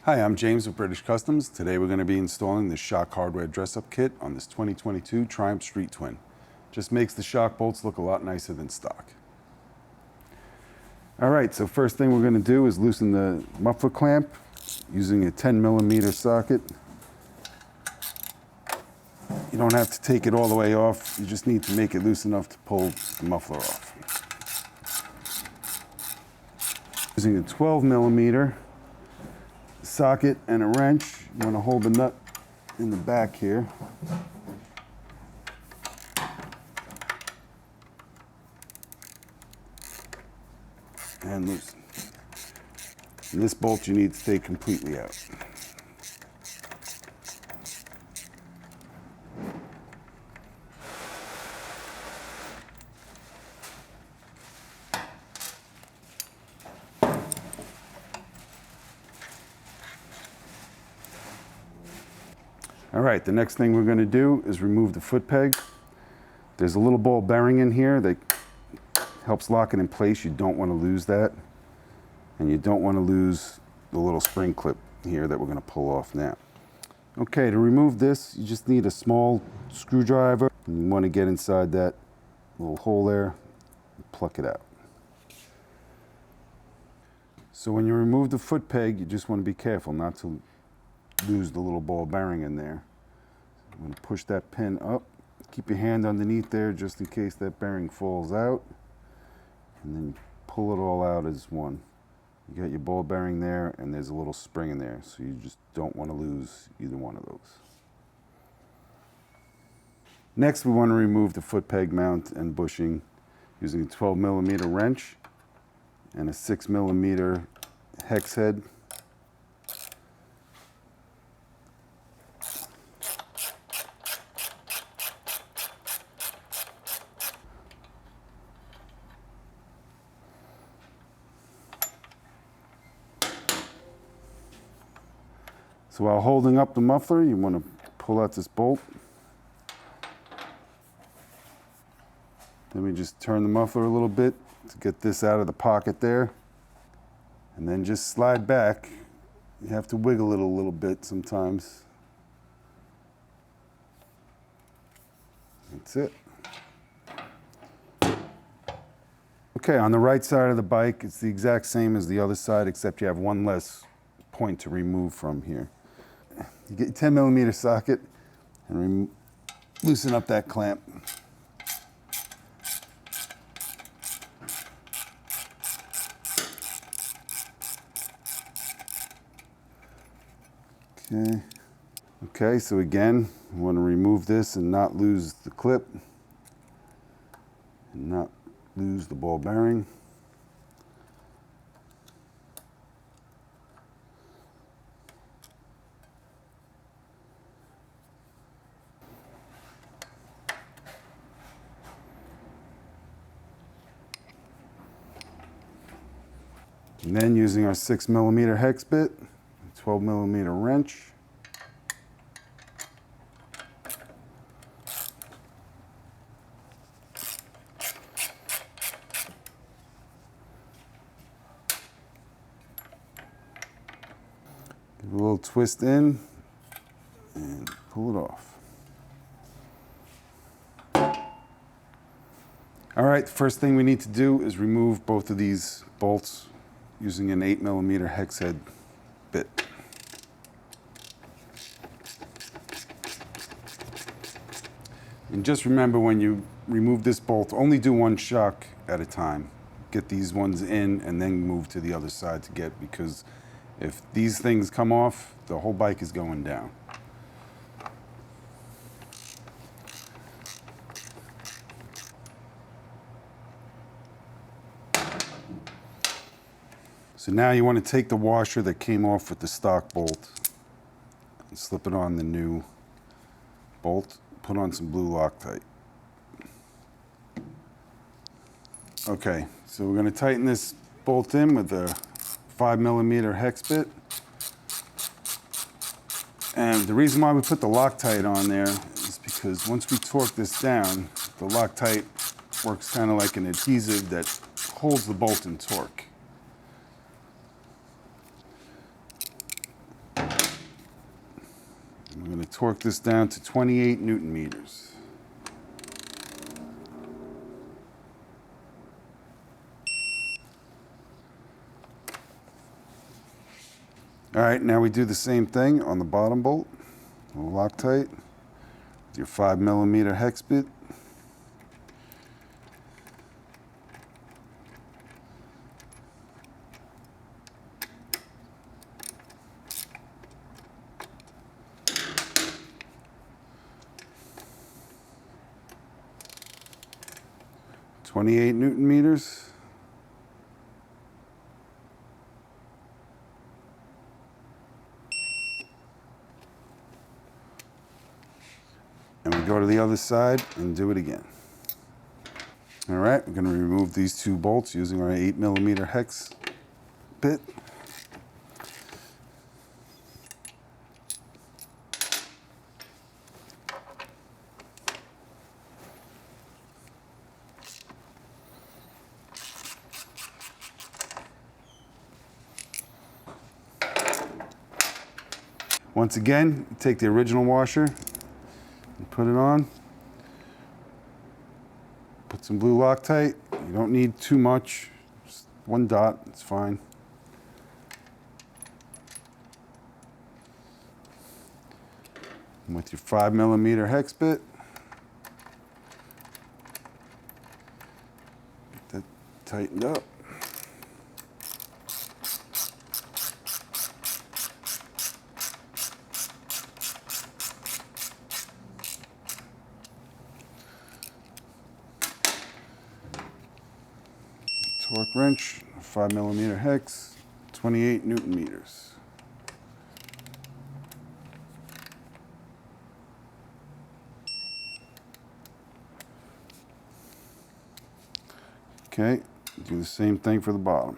Hi, I'm James with British Customs. Today we're going to be installing the shock hardware dress-up kit on this 2022 Triumph Street Twin. Just makes the shock bolts look a lot nicer than stock. Alright, so first thing we're going to do is loosen the muffler clamp using a 10mm socket. You don't have to take it all the way off, you just need to make it loose enough to pull the muffler off. Using a 12mm socket and a wrench, you want to hold the nut in the back here. And loosen. And this bolt you need to take completely out. All right, the next thing we're going to do is remove the foot peg. There's a little ball bearing in here that helps lock it in place. You don't want to lose that. And you don't want to lose the little spring clip here that we're going to pull off now. Okay, to remove this, you just need a small screwdriver. You want to get inside that little hole there and pluck it out. So when you remove the foot peg, you just want to be careful not to lose the little ball bearing in there. I'm going to push that pin up. Keep your hand underneath there just in case that bearing falls out. And then pull it all out as one. You got your ball bearing there and there's a little spring in there, so you just don't want to lose either one of those. Next we want to remove the foot peg mount and bushing using a 12mm wrench and a 6mm hex head. So while holding up the muffler, you want to pull out this bolt. Then we just turn the muffler a little bit to get this out of the pocket there. And then just slide back. You have to wiggle it a little bit sometimes. That's it. Okay, on the right side of the bike, it's the exact same as the other side, except you have one less point to remove from here. You get your 10mm socket and loosen up that clamp. Okay, so again, we want to remove this and not lose the clip and not lose the ball bearing. And then using our 6mm hex bit, 12mm wrench, give a little twist in and pull it off. All right, the first thing we need to do is remove both of these bolts using an 8mm hex head bit. And just remember, when you remove this bolt, only do one shock at a time. Get these ones in and then move to the other side to get, because if these things come off, the whole bike is going down. So now you want to take the washer that came off with the stock bolt and slip it on the new bolt. Put on some blue Loctite. Okay, so we're going to tighten this bolt in with a 5mm hex bit. And the reason why we put the Loctite on there is because once we torque this down, the Loctite works kind of like an adhesive that holds the bolt in torque. torque this down to 28 Newton meters. All right, now we do the same thing on the bottom bolt. Loctite with your 5mm hex bit. .28 Newton meters. And we go to the other side and do it again. All right, we're going to remove these two bolts using our 8mm hex bit. Once again, take the original washer and put it on. Put some blue Loctite. You don't need too much, just one dot, it's fine. And with your 5mm hex bit, get that tightened up. Torque wrench, 5mm hex, 28 Newton meters. Okay, do the same thing for the bottom.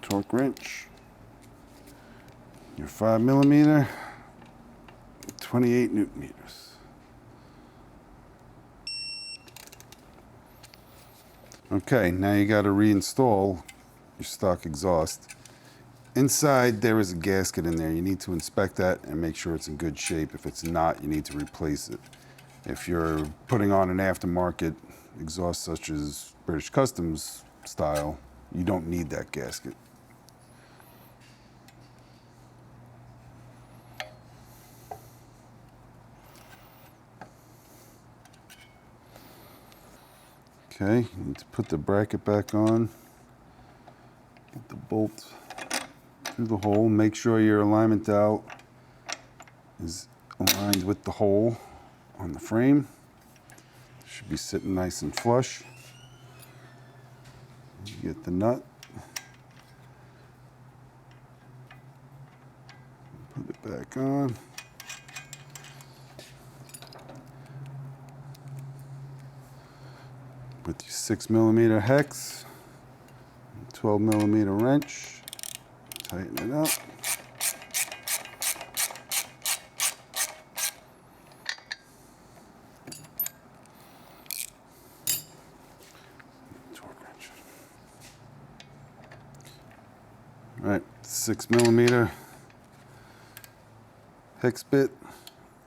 Torque wrench, your 5mm, 28 Newton meters. Okay, now you got to reinstall your stock exhaust. Inside there is a gasket in there. You need to inspect that and make sure it's in good shape. If it's not, you need to replace it. If you're putting on an aftermarket exhaust such as British Customs style, you don't need that gasket. Okay, you need to put the bracket back on. Get the bolt through the hole. Make sure your alignment dowel is aligned with the hole on the frame. Should be sitting nice and flush. You get the nut. Put it back on. With your 6mm hex, 12mm wrench, tighten it up. Torque wrench. All right, 6mm hex bit,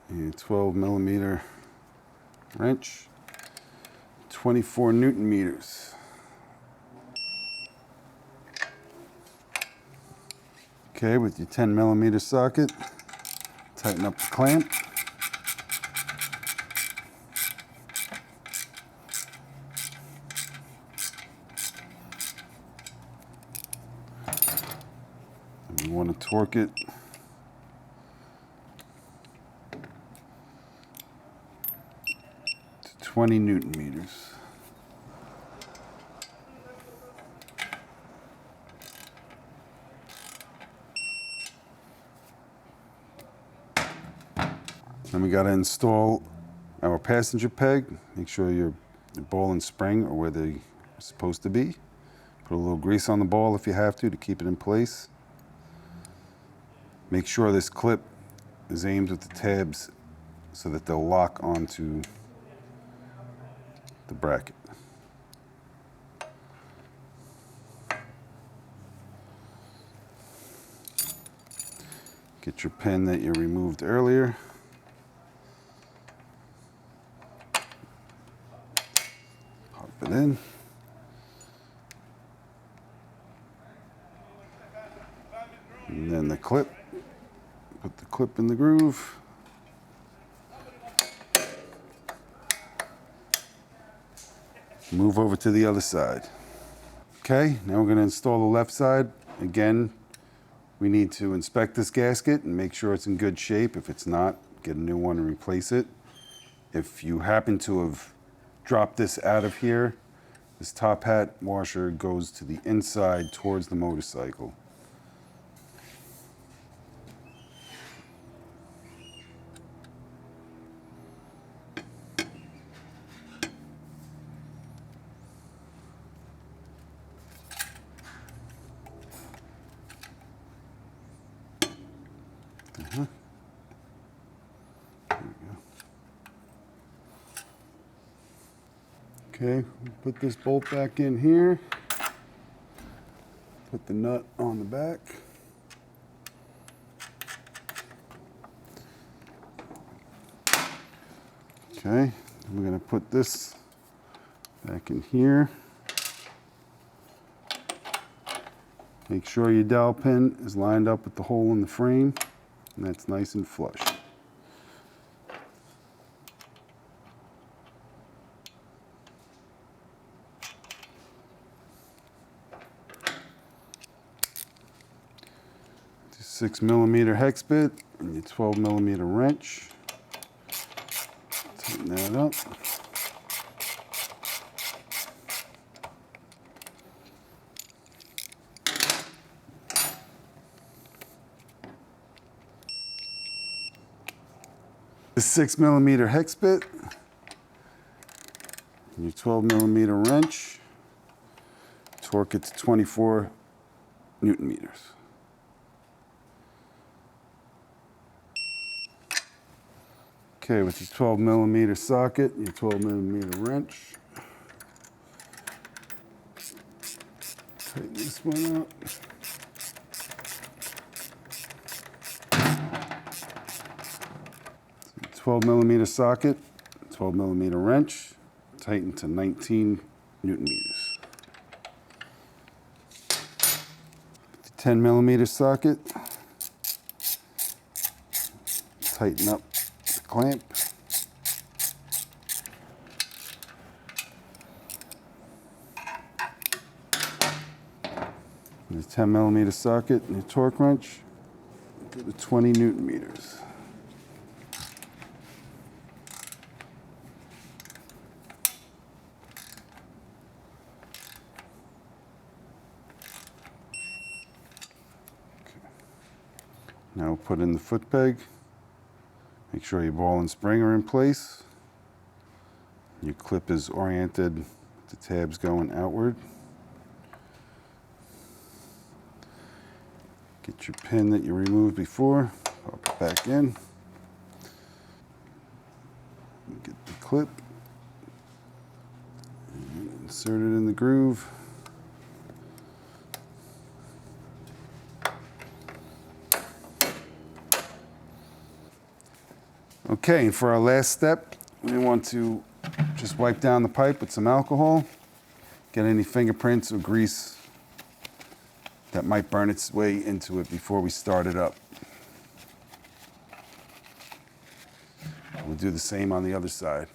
and 12mm wrench. 24 Newton meters. Okay, with your 10mm socket, tighten up the clamp. And we want to torque it to 20 Newton meters. Then we got to install our passenger peg. Make sure your ball and spring are where they're supposed to be. Put a little grease on the ball if you have to keep it in place. Make sure this clip is aimed with the tabs so that they'll lock onto the bracket. Get your pin that you removed earlier. Pop it in. And then the clip. Put the clip in the groove. Move over to the other side. Okay, now we're going to install the left side. Again, we need to inspect this gasket and make sure it's in good shape. If it's not, get a new one and replace it. If you happen to have dropped this out of here, this top hat washer goes to the inside towards the motorcycle. Okay, put this bolt back in here. Put the nut on the back. Okay, we're going to put this back in here. Make sure your dowel pin is lined up with the hole in the frame, and that's nice and flush. The 6mm hex bit and your 12mm wrench. Tighten that up. The 6mm hex bit, and your 12mm wrench, torque it to 24 Newton meters. Okay, with your 12mm socket, your 12mm wrench, tighten this one up. 12mm socket, 12mm wrench, tighten to 19 Newton meters. 10mm socket, tighten up the clamp. The 10mm socket and your torque wrench, go to 20 Newton meters. Now we'll put in the foot peg. Make sure your ball and spring are in place. Your clip is oriented with the tabs going outward. Get your pin that you removed before, pop it back in. Get the clip, and insert it in the groove. Okay, and for our last step, we want to just wipe down the pipe with some alcohol, get any fingerprints or grease that might burn its way into it before we start it up. We'll do the same on the other side.